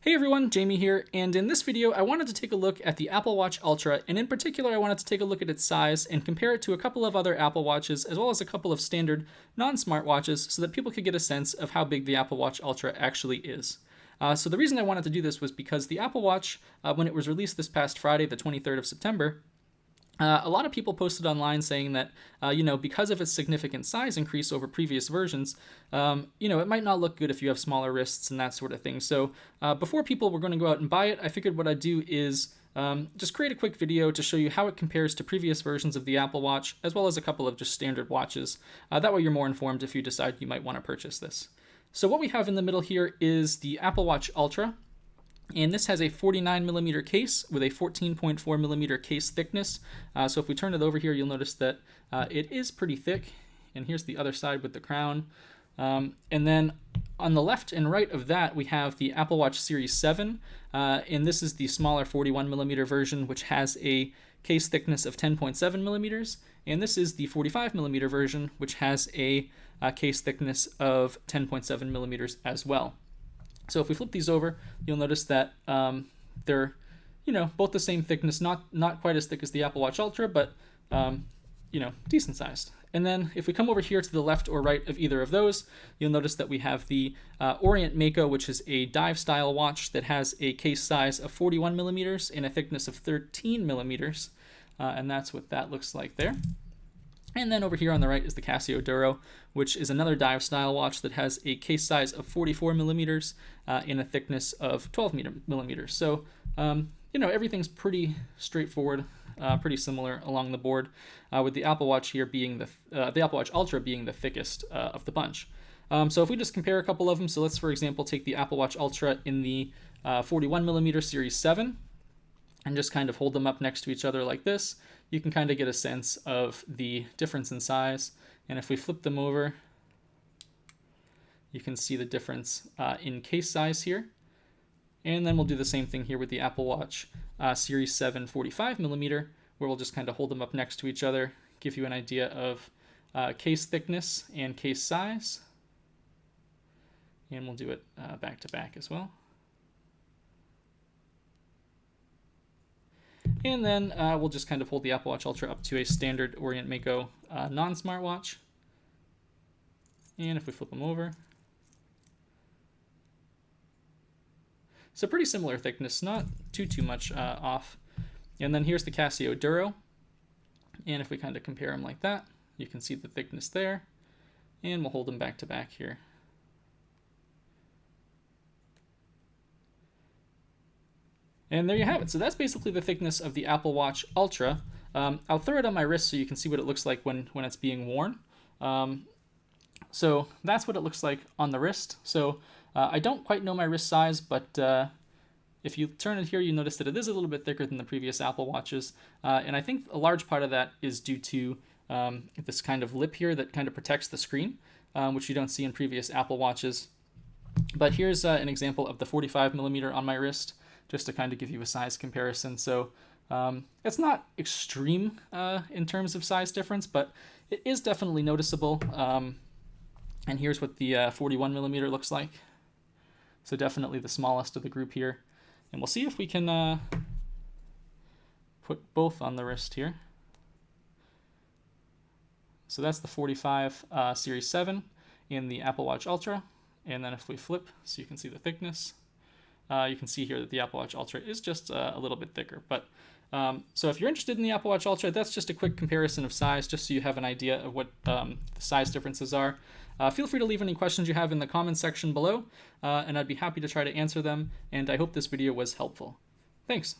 Hey everyone, Jamie here, and in this video I wanted to take a look at the Apple Watch Ultra, and in particular I wanted to take a look at its size and compare it to a couple of other Apple Watches as well as a couple of standard non-smartwatches so that people could get a sense of how big the Apple Watch Ultra actually is. So the reason I wanted to do this was because the Apple Watch, when it was released this past Friday, the 23rd of September, a lot of people posted online saying that, because of its significant size increase over previous versions, it might not look good if you have smaller wrists and that sort of thing. So before people were going to go out and buy it, I figured what I'd do is just create a quick video to show you how it compares to previous versions of the Apple Watch, as well as a couple of just standard watches. That way you're more informed if you decide you might want to purchase this. So what we have in the middle here is the Apple Watch Ultra. And this has a 49mm case with a 14.4mm case thickness. So if we turn it over here, you'll notice that it is pretty thick. And here's the other side with the crown. And then on the left and right of that, we have the Apple Watch Series 7. And this is the smaller 41mm version, which has a case thickness of 10.7mm. And this is the 45mm version, which has a case thickness of 10.7mm as well. So if we flip these over, you'll notice that they're, both the same thickness, not quite as thick as the Apple Watch Ultra, but, decent sized. And then if we come over here to the left or right of either of those, you'll notice that we have the Orient Mako, which is a dive style watch that has a case size of 41mm and a thickness of 13mm. And that's what that looks like there. And then over here on the right is the Casio Duro, which is another dive style watch that has a case size of 44mm and a thickness of 12mm. So, everything's pretty straightforward, pretty similar along the board, with the Apple Watch here being the Apple Watch Ultra being the thickest of the bunch. So if we just compare a couple of them, so let's for example take the Apple Watch Ultra in the 41mm Series 7. And just kind of hold them up next to each other like this, you can kind of get a sense of the difference in size. And if we flip them over, you can see the difference in case size here. And then we'll do the same thing here with the Apple Watch Series 7 45mm, where we'll just kind of hold them up next to each other, give you an idea of case thickness and case size. And we'll do it back to back as well. And then we'll just kind of hold the Apple Watch Ultra up to a standard Orient Mako non-smartwatch. And if we flip them over, so pretty similar thickness, not too much off. And then here's the Casio Duro. And if we kind of compare them like that, you can see the thickness there. And we'll hold them back to back here. And there you have it. So that's basically the thickness of the Apple Watch Ultra. I'll throw it on my wrist so you can see what it looks like when it's being worn. So that's what it looks like on the wrist. So I don't quite know my wrist size, but if you turn it here, you notice that it is a little bit thicker than the previous Apple Watches. And I think a large part of that is due to this kind of lip here that kind of protects the screen, which you don't see in previous Apple Watches. But here's an example of the 45mm on my wrist, just to kind of give you a size comparison. So it's not extreme in terms of size difference, but it is definitely noticeable. And here's what the 41mm looks like. So definitely the smallest of the group here. And we'll see if we can put both on the wrist here. So that's the 45 Series 7 in the Apple Watch Ultra. And then if we flip so you can see the thickness, you can see here that the Apple Watch Ultra is just a little bit thicker. But so if you're interested in the Apple Watch Ultra, that's just a quick comparison of size, just so you have an idea of what the size differences are. Feel free to leave any questions you have in the comments section below, and I'd be happy to try to answer them. And I hope this video was helpful. Thanks.